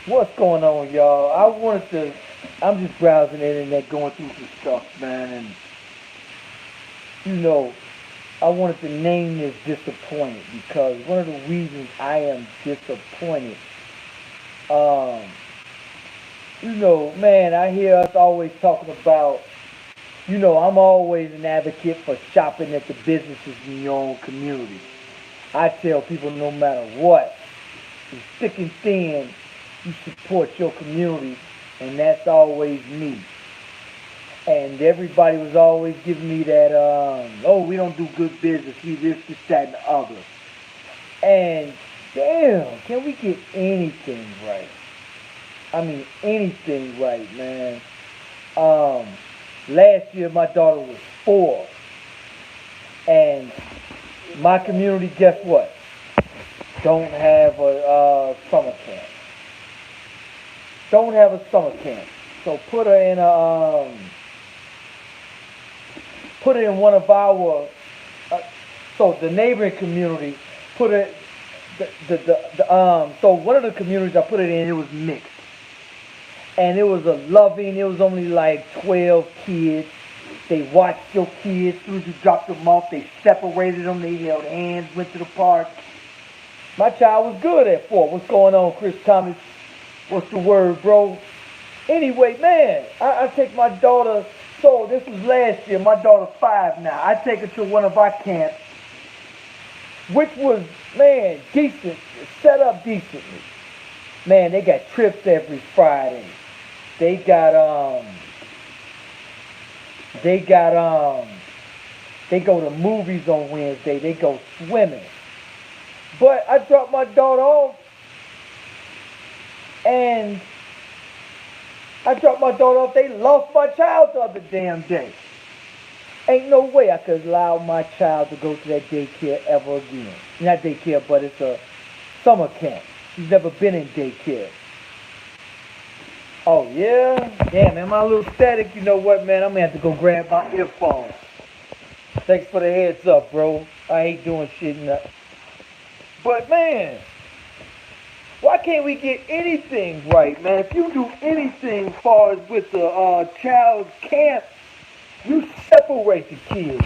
What's going on, y'all? I'm just browsing the internet, going through some stuff, man, and you know, I wanted to name this disappointed because one of the reasons I am disappointed, um, man, I hear us always talking about, I'm always an advocate for shopping at the businesses in your own community. I tell people no matter what, through thick and thin, you support your community, and that's always me. And everybody was always giving me that, oh, we don't do good business, we this, that, and the other. And damn, can we get anything right? I mean, anything right, man. Um, Last year my daughter was 4, and my community, guess what? Don't have a summer camp. Don't have a summer camp. So put it in one of our so the neighboring community put it so one of the communities I put it in, it was mixed, and it was a loving. It was only like 12 kids. They watched your kids as soon as you dropped them off. They separated them. They held hands, went to the park. My child was good at 4. What's going on, Chris Thomas? What's the word, bro? Anyway, man, I take my daughter. So this was last year. My daughter's 5 now. I take her to one of our camps, which was, man, decent, set up decently. Man, they got trips every Friday. They got they got they go to movies on Wednesday. They go swimming. But I dropped my daughter off, and I dropped my daughter off. They lost my child the other damn day. Ain't no way I could allow my child to go to that daycare ever again. Not daycare, but it's a summer camp. She's never been in daycare. Oh yeah? Damn, am I a little static? You know what, man? I'm gonna have to go grab my earphones. Thanks for the heads up, bro. I hate doing shit in the... But man, why can't we get anything right, man? If you do anything as far as with the child's camp, you separate the kids.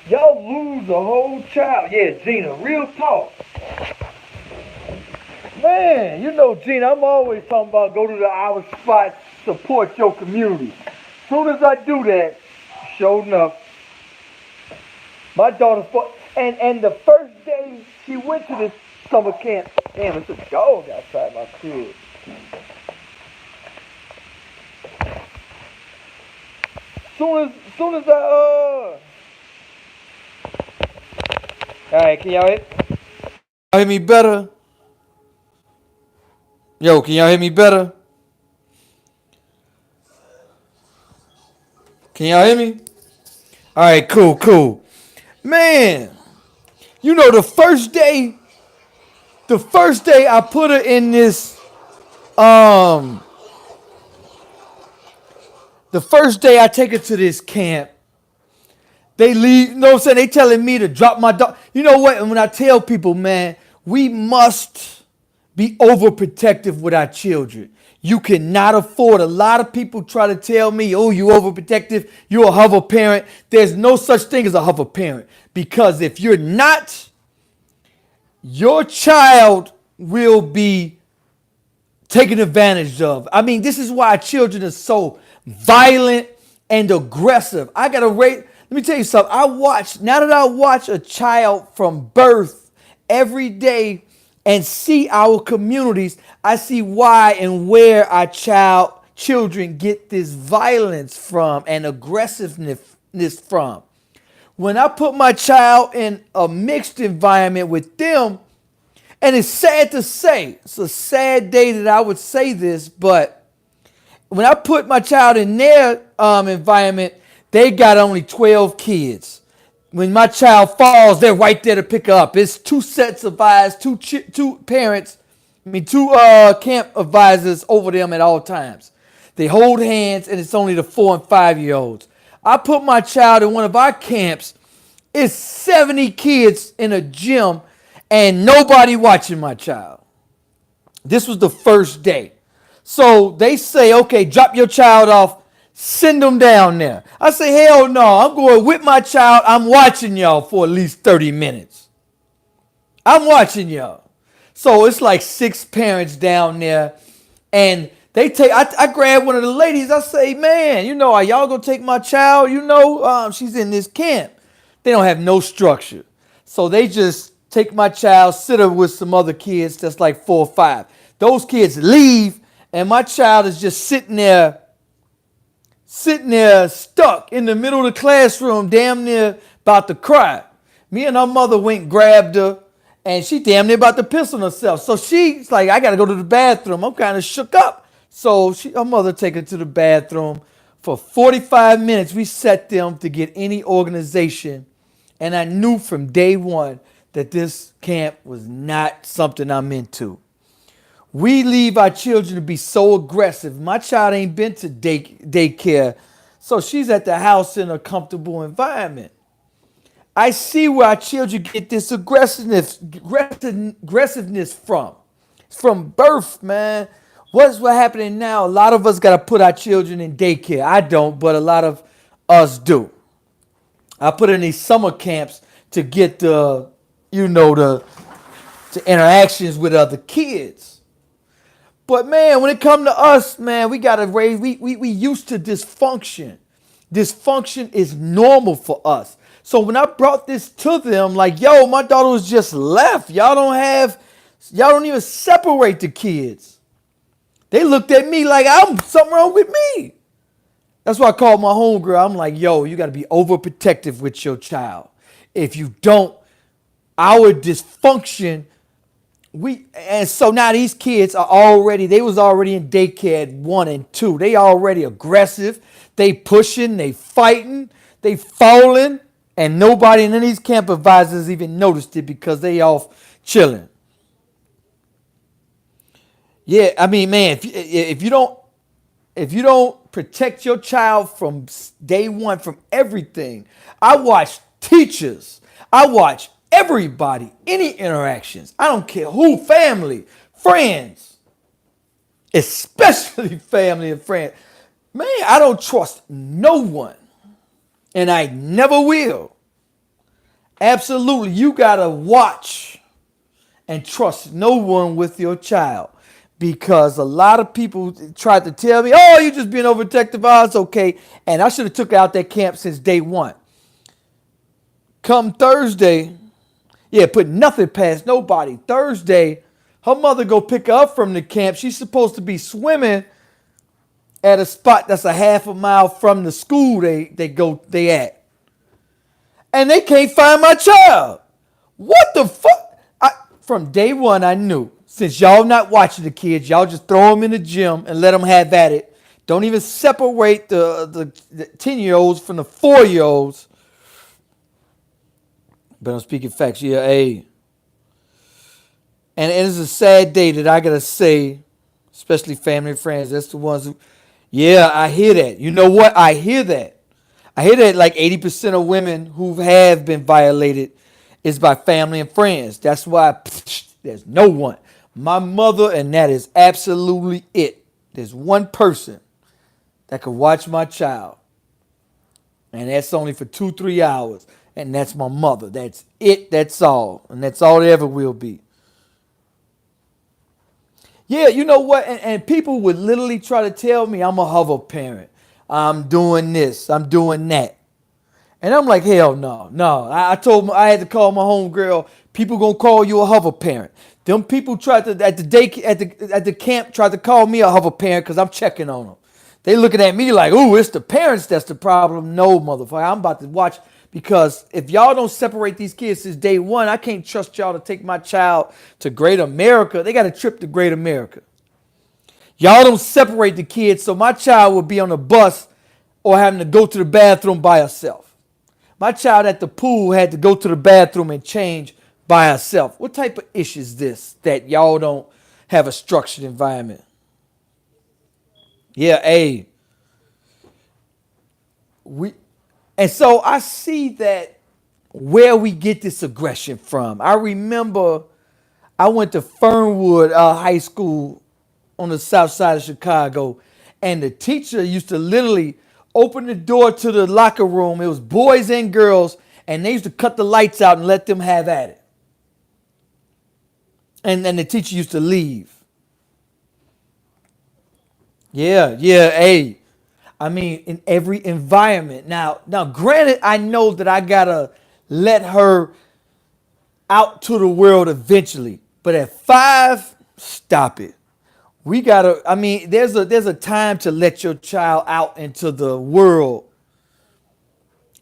Y'all lose a whole child. Yeah, Gina, real talk. Man, Gina, I'm always talking about go to the our spots, support your community. Soon as I do that, sure enough, my daughter's and the first day she went to this summer camp, damn, it's a dog outside my crib. Soon as all right, can y'all hear me better? Yo, can y'all hear me better? Can y'all hear me? All right, cool. Man, the first day I put her in this, um, the first day I take her to this camp, they leave, you know what I'm saying? They telling me to drop my dog. You know what? And when I tell people, man, we must be overprotective with our children. You cannot afford. A lot of people try to tell me, oh, you overprotective, you're a hover parent. There's no such thing as a hover parent. Because if you're not, your child will be taken advantage of. I mean, this is why children are so violent and aggressive. I gotta rate. Let me tell you something. Now that I watch a child from birth every day and see our communities, I see why and where our children get this violence from and aggressiveness from. When I put my child in a mixed environment with them, and it's sad to say, it's a sad day that I would say this, but when I put my child in their environment, they got only 12 kids. When my child falls, they're right there to pick her up. It's 2 sets of eyes, two parents, two camp advisors over them at all times. They hold hands, and it's only the 4 and 5-year-olds. I put my child in one of our camps. It's 70 kids in a gym, and nobody watching my child. This was the first day. So they say, okay, drop your child off, send them down there. I say, hell no, I'm going with my child. I'm watching y'all for at least 30 minutes. I'm watching y'all. So it's like 6 parents down there, and they take. I grab one of the ladies. I say, man, are y'all gonna take my child? She's in this camp. They don't have no structure, so they just take my child, sit her with some other kids that's like 4 or 5. Those kids leave, and my child is just sitting there stuck in the middle of the classroom, damn near about to cry. Me and her mother went and grabbed her, and she damn near about to piss on herself. So she's like, I got to go to the bathroom. I'm kind of shook up. So her mother take her to the bathroom. For 45 minutes, we set them to get any organization. And I knew from day one that this camp was not something I'm into. We leave our children to be so aggressive. My child ain't been to daycare, so she's at the house in a comfortable environment. I see where our children get this aggressiveness from. It's from birth, man. What's happening now? A lot of us got to put our children in daycare. I don't, but a lot of us do. I put in these summer camps to get the interactions with other kids. But man, when it come to us, man, we gotta raise. We used to dysfunction. Dysfunction is normal for us. So when I brought this to them, like, yo, my daughter was just left. Y'all don't even separate the kids. They looked at me like I'm something wrong with me. That's why I called my homegirl. I'm like, yo, you gotta be overprotective with your child. If you don't, our dysfunction. So now these kids they was already in daycare at 1 and 2. They already aggressive. They pushing, they fighting, they falling, and none of these camp advisors even noticed it because they off chilling. Yeah, I mean, man, if you don't protect your child from day one from everything, I watch teachers, I watch everybody, any interactions. I don't care who, family, friends, especially family and friends. Man, I don't trust no one, and I never will. Absolutely, you gotta watch and trust no one with your child, because a lot of people tried to tell me, "Oh, you just being overprotective." Oh, it's okay, and I should have took out that camp since day one. Come Thursday, yeah, put nothing past nobody. Thursday, her mother go pick her up from the camp. She's supposed to be swimming at a spot that's a half a mile from the school they at. And they can't find my child. What the fuck? From day one, I knew, since y'all not watching the kids, y'all just throw them in the gym and let them have at it. Don't even separate the 10-year-olds from the 4-year-olds. But I'm speaking facts. Yeah, hey. And it is a sad day that I got to say, especially family and friends, that's the ones who, yeah, I hear that. You know what? I hear that. I hear that like 80% of women who have been violated is by family and friends. That's why there's no one. My mother, and that is absolutely it. There's one person that could watch my child, and that's only for 2-3 hours, and that's my mother. That's it. That's all, and that's all it ever will be. Yeah, you know what? And people would literally try to tell me I'm a hover parent. I'm doing this. I'm doing that. And I'm like, hell no, no. I told them I had to call my homegirl. People gonna call you a hover parent. Them people tried to at the camp tried to call me a hover parent because I'm checking on them. They looking at me like, ooh, it's the parents that's the problem. No, motherfucker, I'm about to watch, because if y'all don't separate these kids since day one, I can't trust y'all to take my child to Great America. They got a trip to Great America. Y'all don't separate the kids, so my child will be on a bus or having to go to the bathroom by herself. My child at the pool had to go to the bathroom and change by herself. What type of issue is this that y'all don't have a structured environment? Yeah, hey. And so I see that where we get this aggression from. I remember I went to Fernwood High School on the south side of Chicago, and the teacher used to literally open the door to the locker room. It was boys and girls, and they used to cut the lights out and let them have at it. And the teacher used to leave. Yeah, yeah, hey. I mean, in every environment. Now, granted, I know that I gotta let her out to the world eventually. But at 5, stop it. We gotta. I mean, there's a time to let your child out into the world,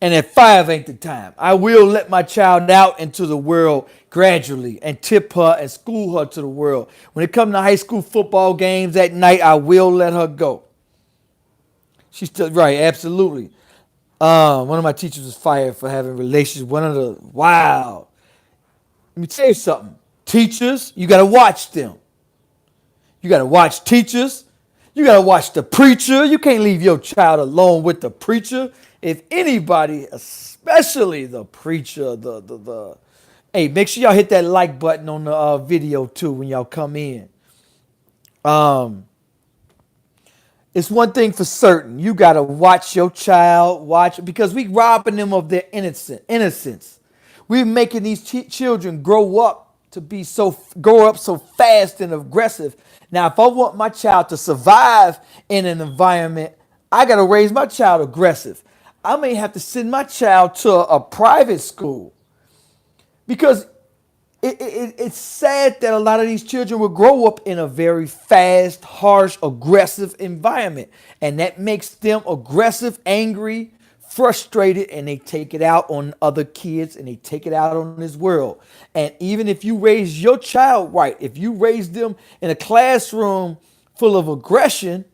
and at 5 ain't the time. I will let my child out into the world gradually and tip her and school her to the world. When it comes to high school football games at night, I will let her go. She's still right, absolutely. One of my teachers was fired for having relations. Wow. Let me tell you something. Teachers, you got to watch them. You got to watch teachers. You got to watch the preacher. You can't leave your child alone with the preacher. If anybody, especially the preacher, hey, make sure y'all hit that like button on the video too when y'all come in. It's one thing for certain. You got to watch your child, because we robbing them of their innocence. We're making these children grow up so fast and aggressive. Now, if I want my child to survive in an environment, I got to raise my child aggressive. I may have to send my child to a private school because it's sad that a lot of these children will grow up in a very fast, harsh, aggressive environment. And that makes them aggressive, angry, frustrated, and they take it out on other kids and they take it out on this world. And even if you raise your child right, if you raise them in a classroom full of aggression,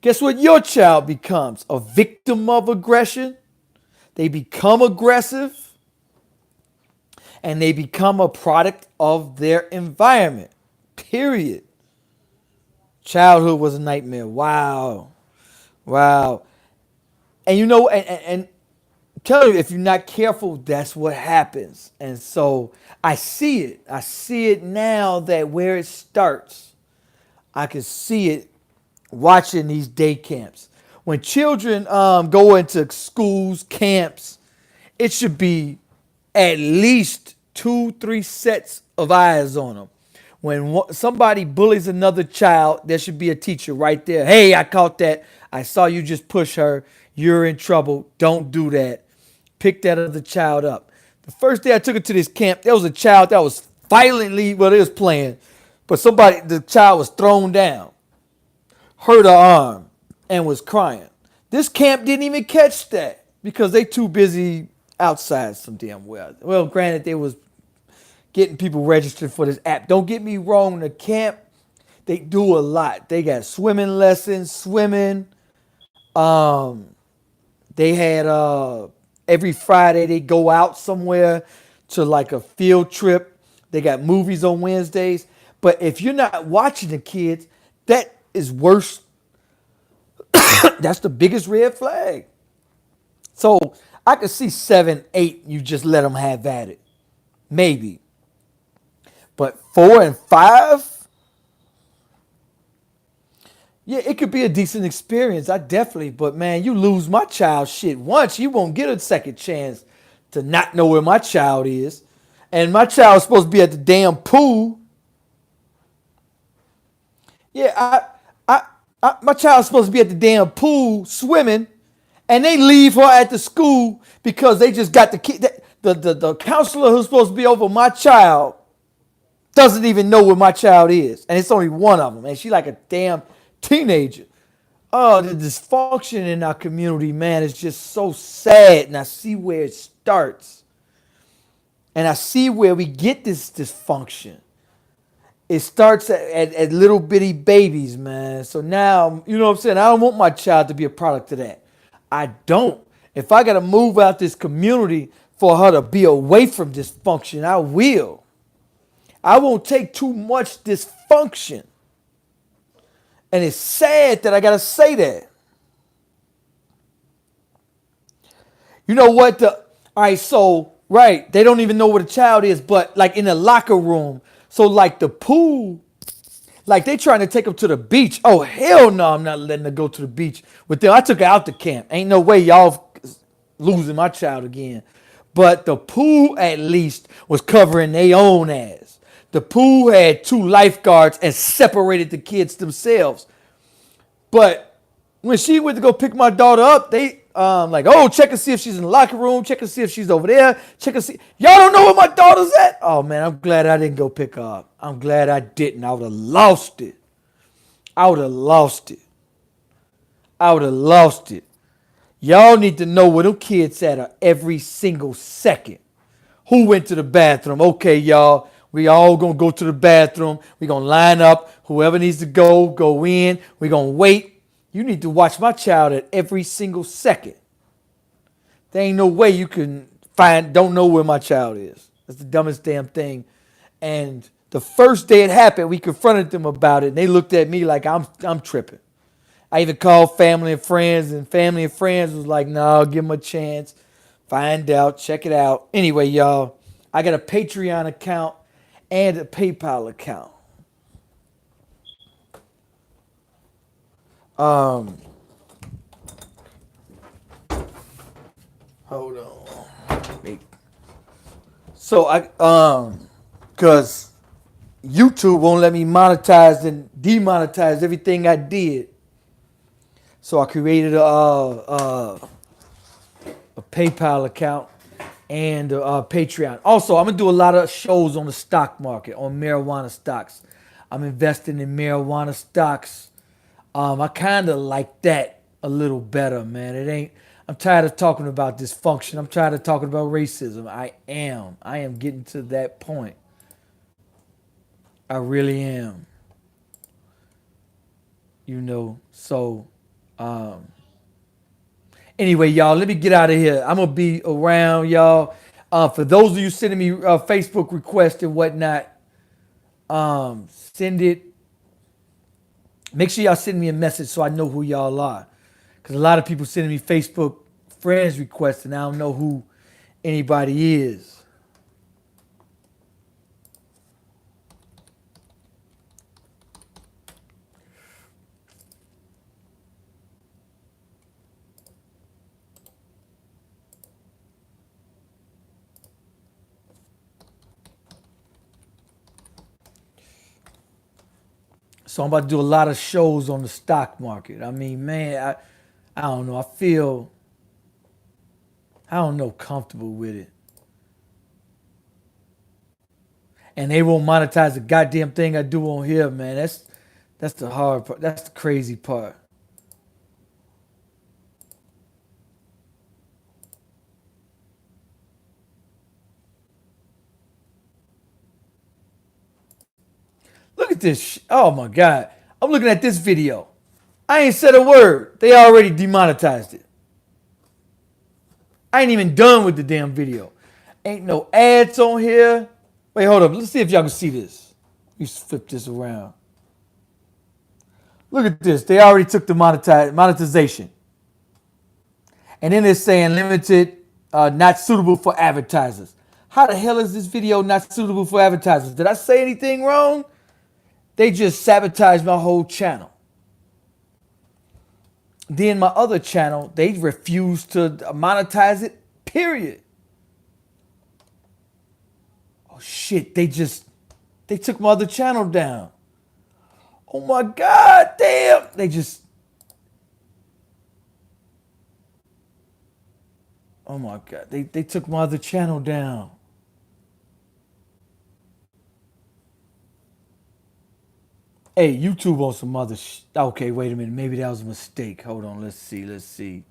guess what your child becomes? A victim of aggression. They become aggressive and they become a product of their environment. Period. Childhood was a nightmare. Wow. And you know, and tell you, if you're not careful, that's what happens. And so I see it. I see it now that where it starts, I can see it watching these day camps. When children go into schools, camps, it should be at least 2-3 sets of eyes on them. When somebody bullies another child, there should be a teacher right there. Hey, I caught that. I saw you just push her. You're in trouble. Don't do that. Pick that other child up. The first day I took her to this camp, there was a child that was violently, well, they was playing, but the child was thrown down, hurt her arm, and was crying. This camp didn't even catch that because they too busy outside some damn well. Well, granted, they was getting people registered for this app. Don't get me wrong, the camp, they do a lot. They got swimming lessons, swimming. They had every Friday they go out somewhere to like a field trip. They got movies on Wednesdays. But if you're not watching the kids, that is worse. That's the biggest red flag. So I could see 7, 8, you just let them have at it. Maybe. But 4 and 5, yeah, it could be a decent experience. But man, you lose my child shit once, you won't get a second chance to not know where my child is. And my child's supposed to be at the damn pool. Yeah, my child's supposed to be at the damn pool swimming, and they leave her at the school because they just got the kid. The counselor who's supposed to be over my child doesn't even know where my child is, and it's only one of them, and she's like a damn teenager. Oh, the dysfunction in our community, man, is just so sad, and I see where it starts, and I see where we get this dysfunction. It starts at little bitty babies, man. So now, you know what I'm saying? I don't want my child to be a product of that. I don't. If I got to move out this community for her to be away from dysfunction, I will. I won't take too much dysfunction. And it's sad that I got to say that. You know what? All right, so, right, they don't even know where the child is, but like in the locker room. So like the pool, Like they trying to take them to the beach. Oh hell no, I'm not letting her go to the beach with them. I took her out to camp. Ain't no way y'all losing my child again. But the pool at least was covering their own ass. The pool had 2 lifeguards and separated the kids themselves. But when she went to go pick my daughter up, they like, oh, check and see if she's in the locker room. Check and see if she's over there. Check and see. Y'all don't know where my daughter's at? Oh, man, I'm glad I didn't go pick her up. I'm glad I didn't. I would have lost it. I would have lost it. I would have lost it. Y'all need to know where them kids at every single second. Who went to the bathroom? Okay, y'all. We all gonna go to the bathroom. We gonna line up. Whoever needs to go in. We gonna wait. You need to watch my child at every single second. There ain't no way you can don't know where my child is. That's the dumbest damn thing. And the first day it happened, we confronted them about it, and they looked at me like I'm tripping. I even called family and family and friends was like, no, give them a chance. Find out, check it out. Anyway, y'all, I got a Patreon account and a PayPal account. Hold on. Wait. So cause YouTube won't let me monetize and demonetize everything I did. So I created a PayPal account and a Patreon. Also, I'm gonna do a lot of shows on the stock market, on marijuana stocks. I'm investing in marijuana stocks. I kind of like that a little better, man. I'm tired of talking about dysfunction. I'm tired of talking about racism. I am getting to that point. I really am. So anyway, y'all, let me get out of here. I'm going to be around, y'all. For those of you sending me Facebook requests and whatnot, send it. Make sure y'all send me a message so I know who y'all are. Because a lot of people sending me Facebook friends requests and I don't know who anybody is. So I'm about to do a lot of shows on the stock market. I mean, man, I don't know. I don't know, comfortable with it. And they won't monetize the goddamn thing I do on here, man. That's the hard part. That's the crazy part. Look at this. Oh my God. I'm looking at this video. I ain't said a word. They already demonetized it. I ain't even done with the damn video. Ain't no ads on here. Wait, hold up. Let's see if y'all can see this. Let me flip this around. Look at this. They already took the monetization. And then they're saying limited, not suitable for advertisers. How the hell is this video not suitable for advertisers? Did I say anything wrong? They just sabotaged my whole channel. Then my other channel, they refused to monetize it, period. Oh shit, they took my other channel down. Oh my God, damn. Oh my God, they took my other channel down. Hey, YouTube on some other okay, wait a minute. Maybe that was a mistake. Hold on. Let's see.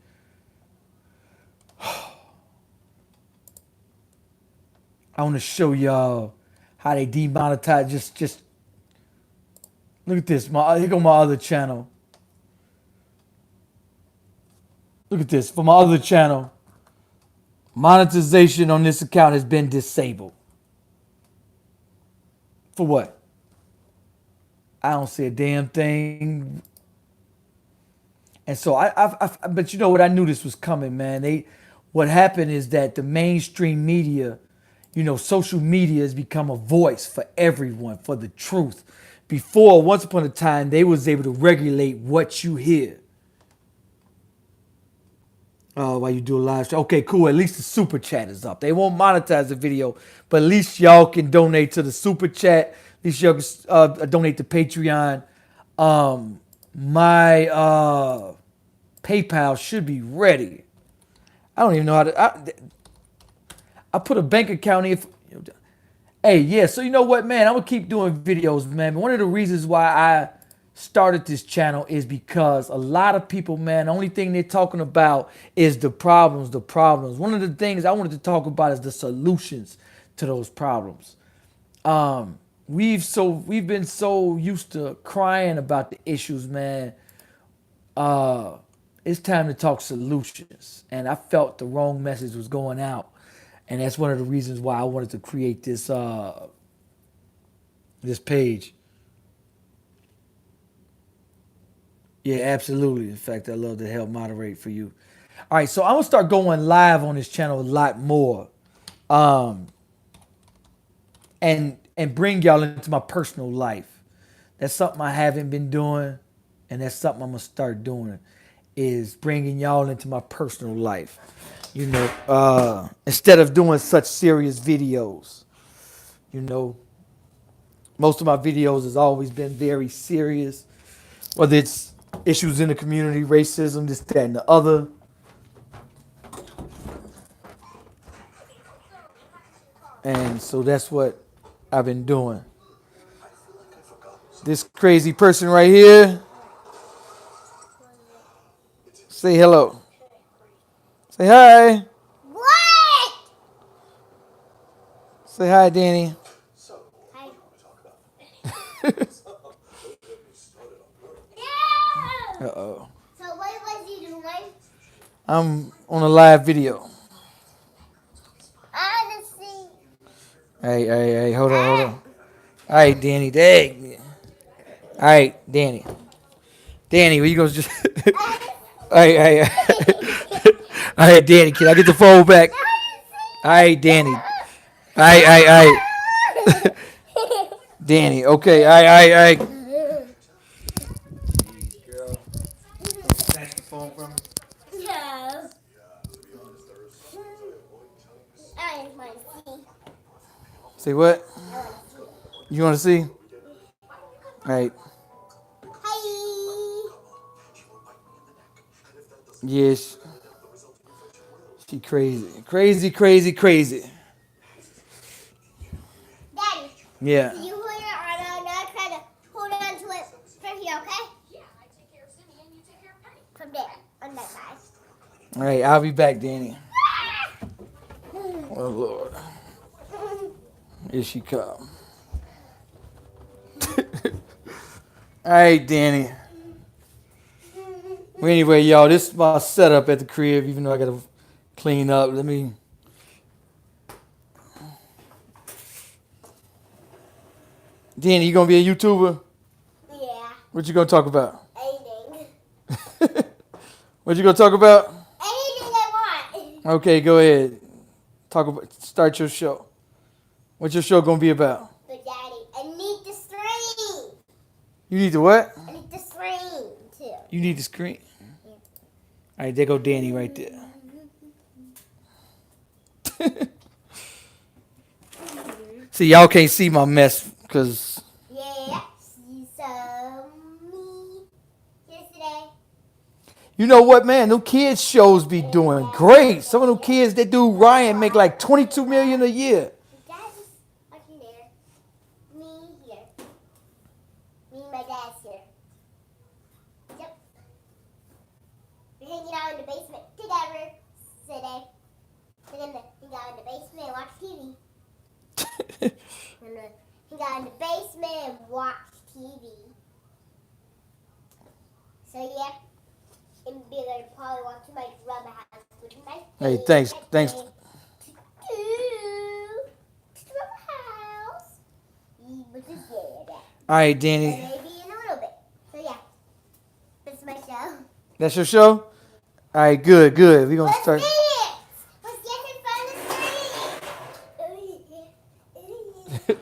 I want to show y'all how they demonetize. Just look at this. Here go my other channel. Look at this. For my other channel, monetization on this account has been disabled. For what? I don't see a damn thing. And so but you know what? I knew this was coming, man. What happened is that the mainstream media, social media has become a voice for everyone, for the truth. before, once upon a time, they was able to regulate what you hear. Oh, while you do a live stream. Okay, cool. At least the super chat is up. They won't monetize the video, but at least y'all can donate to the super chat. At least y'all can donate to Patreon. My PayPal should be ready. I don't even know how to. I put a bank account in. Hey, yeah. So you know what, man? I'm gonna keep doing videos, man. But one of the reasons why I started this channel is because a lot of people, man, the only thing they're talking about is the problems, the problems. One of the things I wanted to talk about is the solutions to those problems. We've been so used to crying about the issues, man. It's time to talk solutions. And I felt the wrong message was going out. And that's one of the reasons why I wanted to create this this page. Yeah, absolutely. In fact, I love to help moderate for you. All right, so I'm gonna start going live on this channel a lot more, and bring y'all into my personal life. That's something I haven't been doing, and that's something I'm gonna start doing. Is bringing y'all into my personal life. You know, instead of doing such serious videos. You know, most of my videos has always been very serious, whether it's issues in the community, racism, this, that, and the other. And so that's what I've been doing. This crazy person right here, say hello. Say hi. What? Say hi, Danny. Hi. Uh-oh. So what was you doing? I'm on a live video. Honestly. Hey, hold on. All right, Danny, dang. All right, Danny. Danny, where you gonna just... Hey. All right, Danny, can I get the phone back? All right, Danny. All right. Danny, okay, all right. Jeez, girl. Don't snatch the phone from me. No. I want to see. Say what? You want to see? All right. Hi. Yes. She crazy. Daddy. Yeah. You hold your arm out now. Try to hold on to it from here, okay? Yeah, I take care of Cindy and you take care of Penny. From there, on that side. All right, I'll be back, Danny. Oh, Lord. Here she come. All right, Danny. Well, anyway, y'all, this is my setup at the crib, even though I got to clean up. Let me... Danny, you going to be a YouTuber? Yeah. What you going to talk about? Anything. What you going to talk about? Anything I want. Okay, go ahead. Start your show. What's your show going to be about? But Daddy, I need the screen. You need the what? I need the screen, too. You need the screen. All right, there go Danny right there. See, y'all can't see my mess because... Yeah, see some me yesterday. You know what, man? Them kids shows be doing great. Some of them kids that do Ryan make like $22 million a year. Dad's watching there. Me here. Me and my dad's here. Yep. We're hanging out in the basement together today. We're gonna hang out in the basement and watch TV. We're gonna hang out in the basement and watch TV. So yeah. And we're gonna probably walk to my drama house with my Hey, thanks. to drama house. Which is good. All right, Danny. Maybe in a little bit. So yeah. That's my show. That's your show? All right, good. We're going to start. Let's get in front of the screen.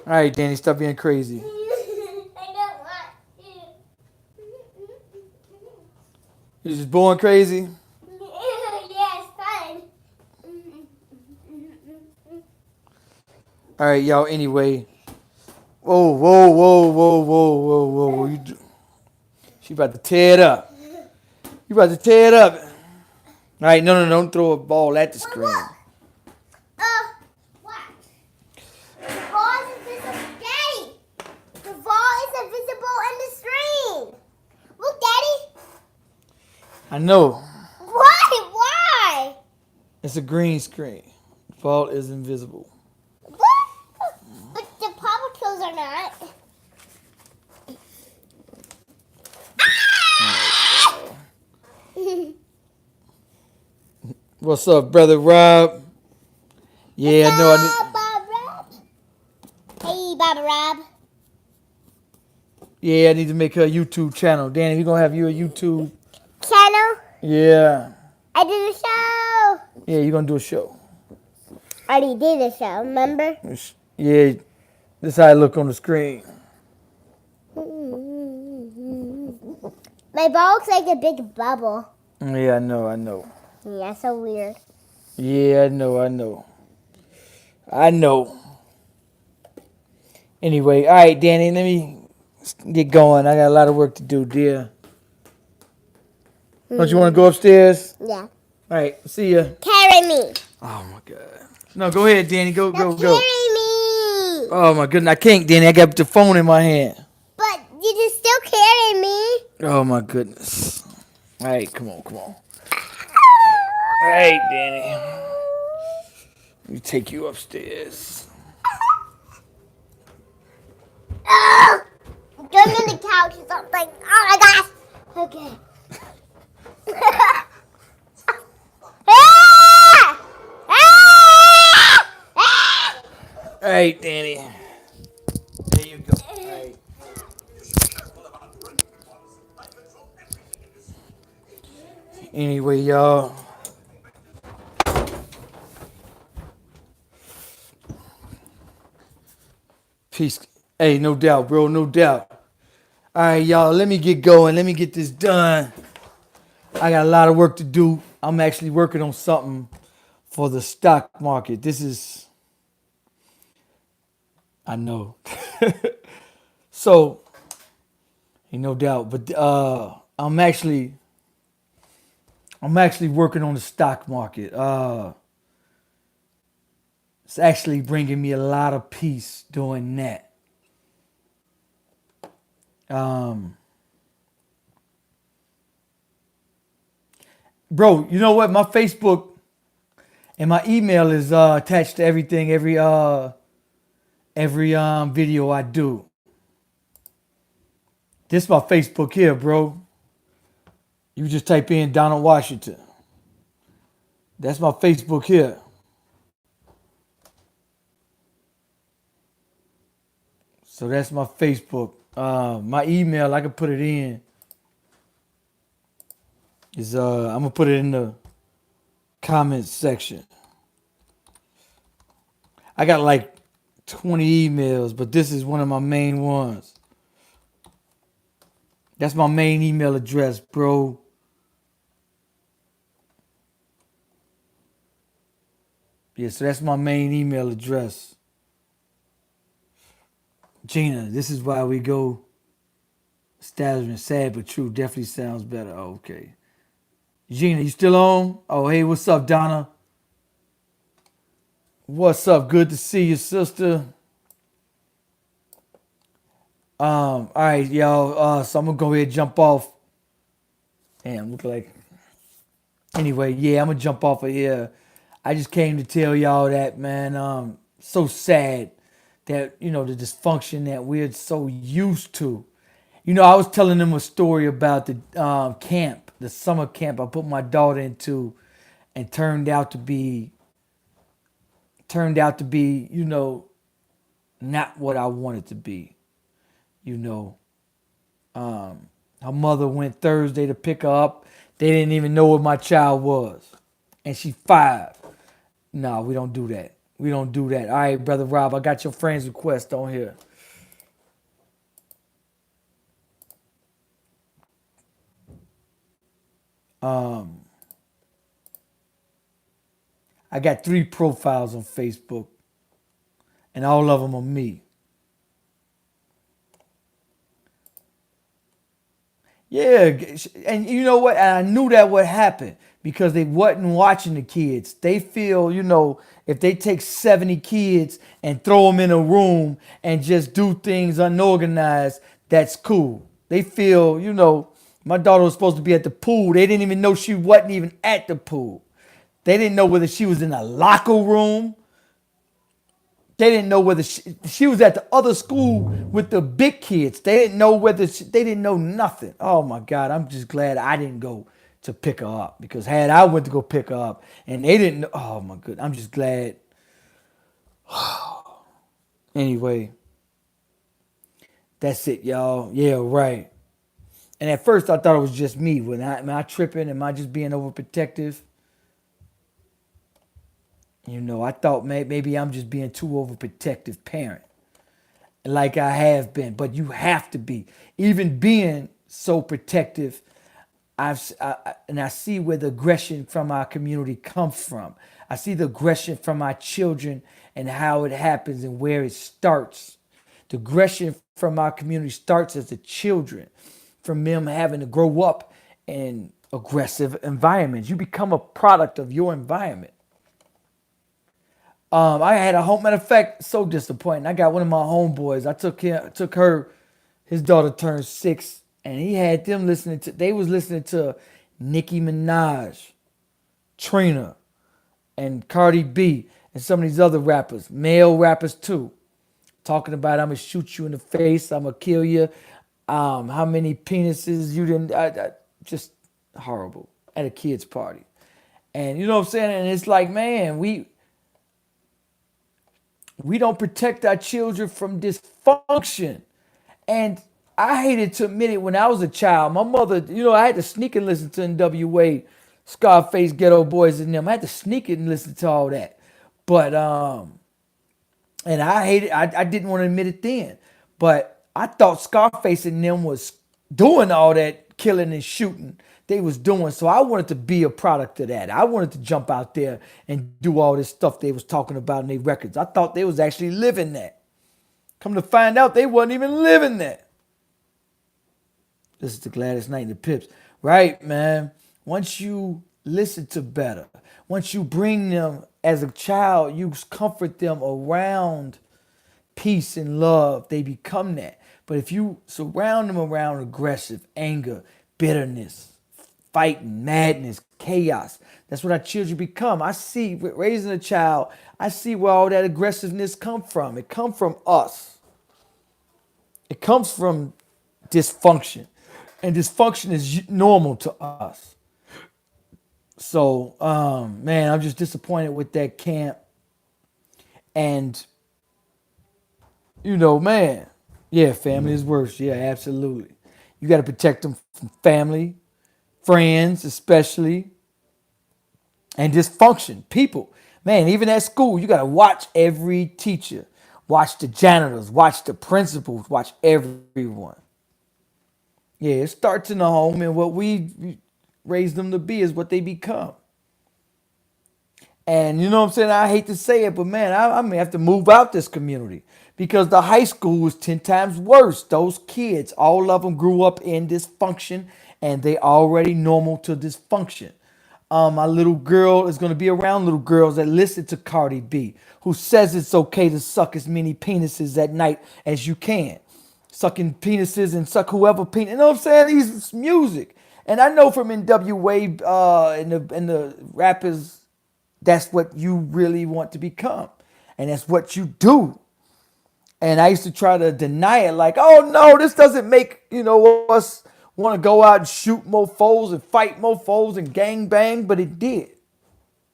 All right, Danny, stop being crazy. I don't want You just born crazy? to. Yeah, it's fun. All right, y'all. Anyway. Whoa, whoa, whoa, whoa, whoa, whoa, whoa. She about to tear it up. You about to tear it up. All right, no, don't throw a ball at the screen. What? The ball is invisible. Daddy! The ball is invisible in the screen. Look, Daddy. I know. Why? Why? It's a green screen. The ball is invisible. What? But the Paw Patrols are not. What's up, brother Rob? Yeah, I know. Bob Rob. Hey, Bob Rob. Yeah, I need to make her a YouTube channel. Danny, we gonna have you a YouTube. Channel. Yeah. I did a show. Yeah, you gonna do a show. I already did a show, remember? Yeah, this how I look on the screen. My ball looks like a big bubble. Yeah, I know. Yeah, so weird. Yeah, I know. Anyway, all right, Danny, let me get going. I got a lot of work to do, dear. Don't you want to go upstairs? Yeah. All right, see ya. Carry me. Oh, my God. No, go ahead, Danny. Go. Carry me. Oh, my goodness. I can't, Danny. I got the phone in my hand. But you can still carry me. Oh, my goodness. All right, come on. All right, Danny. Let me take you upstairs. Oh, going on the couch or something. Oh my gosh. Okay. Ah! Ah! Ah! All right, Danny. There you go. All right. Anyway, y'all. Peace. Hey, no doubt, bro. No doubt. All right, y'all. Let me get going. Let me get this done. I got a lot of work to do. I'm actually working on something for the stock market. This is, I know. So, ain't no doubt. But I'm actually working on the stock market. It's actually bringing me a lot of peace doing that. Bro, you know what? My Facebook and my email is attached to everything, every video I do. This is my Facebook here, bro. You just type in Donald Washington. That's my Facebook here. So that's my Facebook. My email, I can put it in. Is I'm gonna put it in the comments section. I got like 20 emails, but this is one of my main ones. That's my main email address, bro. Yeah, so that's my main email address. Gina, this is why we go establishment. Sad but true. Definitely sounds better. Oh, okay. Gina, you still on? Oh, hey, what's up, Donna? What's up? Good to see you, sister. All right, y'all. So I'm gonna go ahead and jump off. Damn, look like. Anyway, yeah, I'm gonna jump off of here. I just came to tell y'all that, man. So sad that the dysfunction that we're so used to. I was telling them a story about the camp, the summer camp I put my daughter into, and turned out to be, not what I wanted to be. Her mother went Thursday to pick her up. They didn't even know what my child was, and she's 5. No, we don't do that. We don't do that. All right, brother Rob, I got your friend's request on here. Um, I got 3 profiles on Facebook, and all of them are me. Yeah, and you know what? And I knew that would happen because they wasn't watching the kids. They feel, if they take 70 kids and throw them in a room and just do things unorganized, that's cool. They feel, my daughter was supposed to be at the pool. They didn't even know she wasn't even at the pool. They didn't know whether she was in a locker room. They didn't know whether she was at the other school with the big kids. They didn't know they didn't know nothing. Oh my God, I'm just glad I didn't go to pick her up, because had I went to go pick her up and they didn't know, oh my goodness, I'm just glad. Anyway, that's it, y'all. Yeah, right. And at first I thought it was just me. Am I tripping? Am I just being overprotective? I thought maybe I'm just being too overprotective parent, like I have been. But you have to be, even being so protective. And I see where the aggression from our community comes from. I see the aggression from our children and how it happens and where it starts. The aggression from our community starts as the children, from them having to grow up in aggressive environments. You become a product of your environment. I had a home. Matter of fact, so disappointing. I got one of my homeboys. I took her. His daughter turned 6, and he had them listening to. They was listening to Nicki Minaj, Trina, and Cardi B, and some of these other rappers, male rappers too, talking about I'm gonna shoot you in the face, I'm gonna kill you. How many penises you didn't? Just horrible at a kid's party, and you know what I'm saying. And it's like, man, we don't protect our children from dysfunction. And I hated to admit it when I was a child. My mother, I had to sneak and listen to NWA, Scarface, Ghetto Boys, and them. I had to sneak it and listen to all that. But, and I hated, I didn't want to admit it then. But I thought Scarface and them was doing all that killing and shooting they was doing. So I wanted to be a product of that. I wanted to jump out there and do all this stuff they was talking about in their records. I thought they was actually living that. Come to find out, they wasn't even living that. This is the Gladys Knight and the Pips. Right, man. Once you listen to better, once you bring them as a child, you comfort them around peace and love, they become that. But if you surround them around aggressive, anger, bitterness, fighting, madness, chaos, that's what our children become. I see, with raising a child, I see where all that aggressiveness come from. It comes from us. It comes from dysfunction. And dysfunction is normal to us. So, man, I'm just disappointed with that camp. And, man, yeah, family is worse. Yeah, absolutely. You got to protect them from family, friends, especially, and dysfunction. People, man, even at school, you got to watch every teacher, watch the janitors, watch the principals, watch everyone. Yeah, it starts in the home, and what we raise them to be is what they become. And you know what I'm saying? I hate to say it, but man, I may have to move out this community because the high school is 10 times worse. Those kids, all of them grew up in dysfunction, and they already normal to dysfunction. My little girl is going to be around little girls that listen to Cardi B, who says it's okay to suck as many penises at night as you can. Sucking penises and suck whoever penis. You know what I'm saying? He's music. And I know from NWA and the rappers, that's what you really want to become. And that's what you do. And I used to try to deny it, like, oh no, this doesn't make, us want to go out and shoot mofos and fight mofos and gang bang, but it did.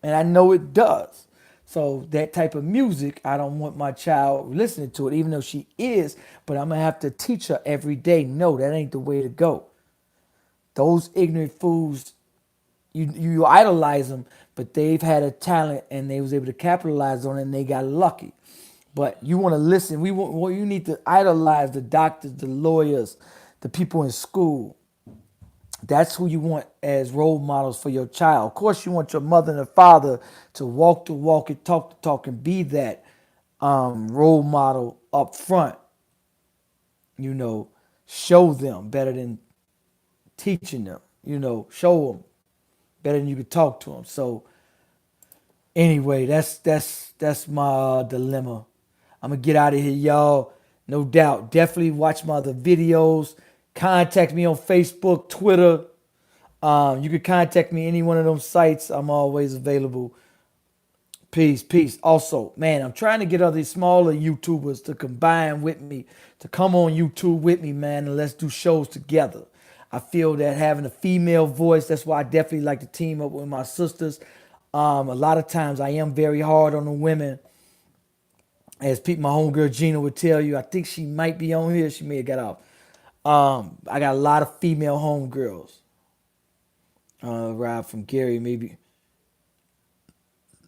And I know it does. So that type of music, I don't want my child listening to it, even though she is, but I'm going to have to teach her every day, no, that ain't the way to go. Those ignorant fools you idolize them, but they've had a talent and they was able to capitalize on it and they got lucky. But you want to listen. Well, you need to idolize the doctors, the lawyers, the people in school. That's who you want as role models for your child. Of course, you want your mother and father to walk the walk and talk the talk and be that role model up front. You know, show them better than teaching them. You know, show them better than you could talk to them. So anyway, that's my dilemma. I'm gonna get out of here, y'all. No doubt. Definitely watch my other videos. Contact me on Facebook, Twitter. You can contact me any one of those sites. I'm always available. Peace, peace. Also, man, I'm trying to get other smaller YouTubers to combine with me, to come on YouTube with me, man, and let's do shows together. I feel that having a female voice, that's why I definitely like to team up with my sisters. A lot of times I am very hard on the women. As people, my homegirl Gina would tell you, I think she might be on here. She may have got off. I got a lot of female homegirls. Rob from Gary, maybe.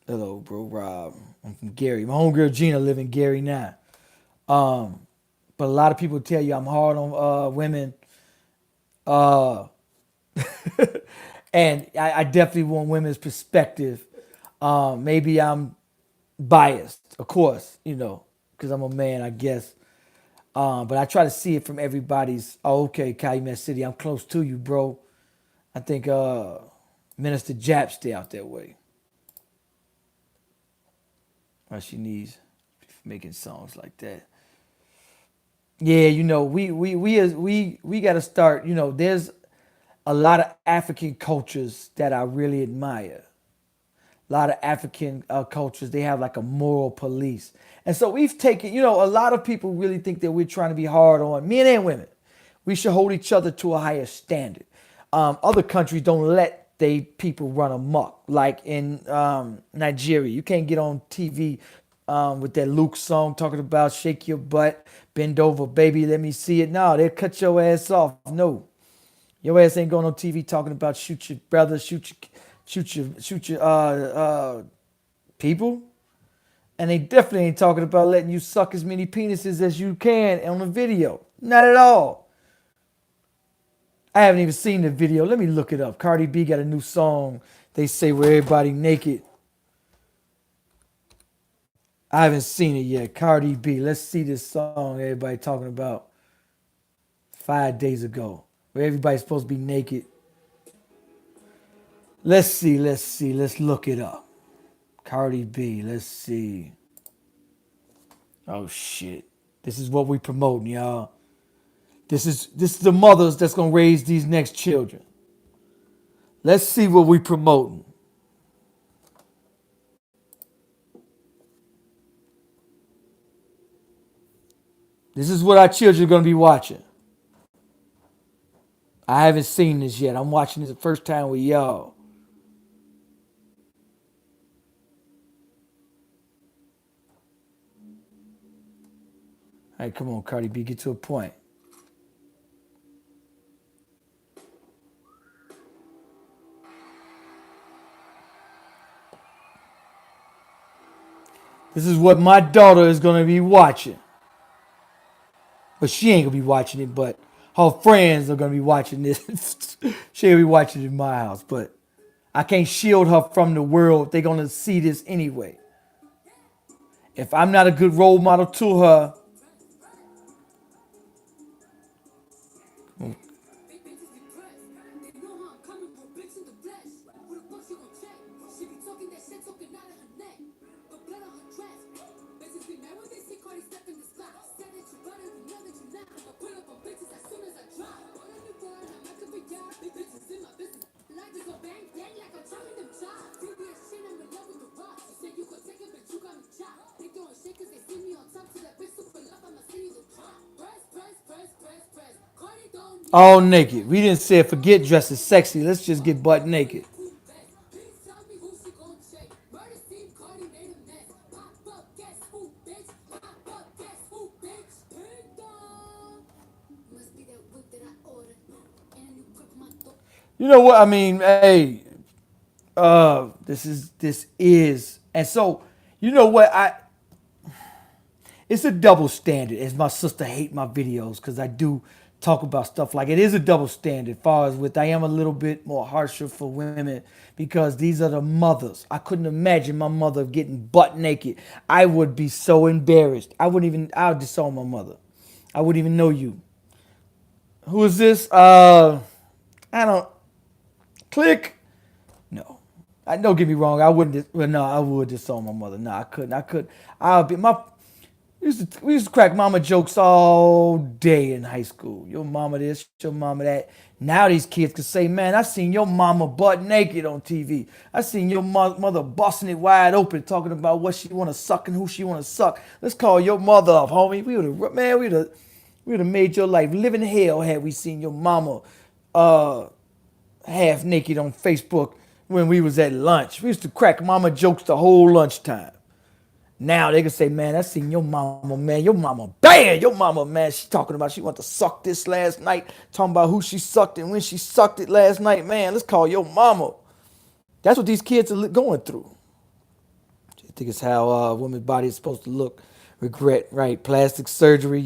Hello, bro, Rob. I'm from Gary. My homegirl Gina live in Gary now. But a lot of people tell you I'm hard on women. Uh, and I definitely want women's perspective. Maybe I'm biased, of course, you know, because I'm a man, I guess. But I try to see it from everybody's. Oh, okay, Calumet City, I'm close to you, bro. I think Minister Jap stay out that way. Or she needs making songs like that. Yeah, you know, we got to start. You know, there's a lot of African cultures that I really admire. A lot of African cultures, they have like a moral police. And so we've taken, you know, a lot of people really think that we're trying to be hard on men and women. We should hold each other to a higher standard. Other countries don't let they people run amok. Like in Nigeria, you can't get on TV with that Luke song talking about shake your butt, bend over, baby, let me see it. No, they'll cut your ass off. No, your ass ain't going on TV talking about shoot your brother, shoot your people. And they definitely ain't talking about letting you suck as many penises as you can on the video. Not at all. I haven't even seen the video. Let me look it up. Cardi B got a new song. They say where everybody naked. I haven't seen it yet. Cardi B. Let's see this song everybody talking about 5 days ago. Where everybody's supposed to be naked. Let's see. Let's look it up. Cardi B. Let's see. Oh shit. This is what we promoting, y'all. This is the mothers that's gonna raise these next children. Let's see what we promoting. This is what our children are gonna be watching. I haven't seen this yet. I'm watching this the first time with y'all. All right, come on, Cardi B, get to a point. This is what my daughter is gonna be watching. But she ain't gonna be watching it, but her friends are gonna be watching this. She'll be watching it in my house, but I can't shield her from the world. They're gonna see this anyway. If I'm not a good role model to her, all naked. We didn't say forget dressing sexy. Let's just get butt naked. You know what? I mean, hey, This is, and so you know what it's a double standard. As my sister hate my videos because I do talk about stuff like it is a double standard. As far as with I am a little bit more harsher for women because these are the mothers. I couldn't imagine my mother getting butt naked. I would be so embarrassed. I would disown my mother. I wouldn't even know you. Who is this? I don't click. No. Don't get me wrong. I wouldn't. Well, no, I would disown my mother. No, I couldn't. I could. I'll be my. We used to crack mama jokes all day in high school. Your mama this, your mama that. Now these kids can say, "Man, I seen your mama butt naked on TV. I seen your mother busting it wide open, talking about what she want to suck and who she want to suck. Let's call your mother up, homie. We would have made your life living hell had we seen your mama half naked on Facebook when we was at lunch. We used to crack mama jokes the whole lunchtime. Now they can say, man, I seen your mama, man. Your mama bad. Your mama, man, she talking about she want to suck this last night. Talking about who she sucked and when she sucked it last night. Man, let's call your mama. That's what these kids are going through. I think it's how a woman's body is supposed to look. Regret, right? Plastic surgery.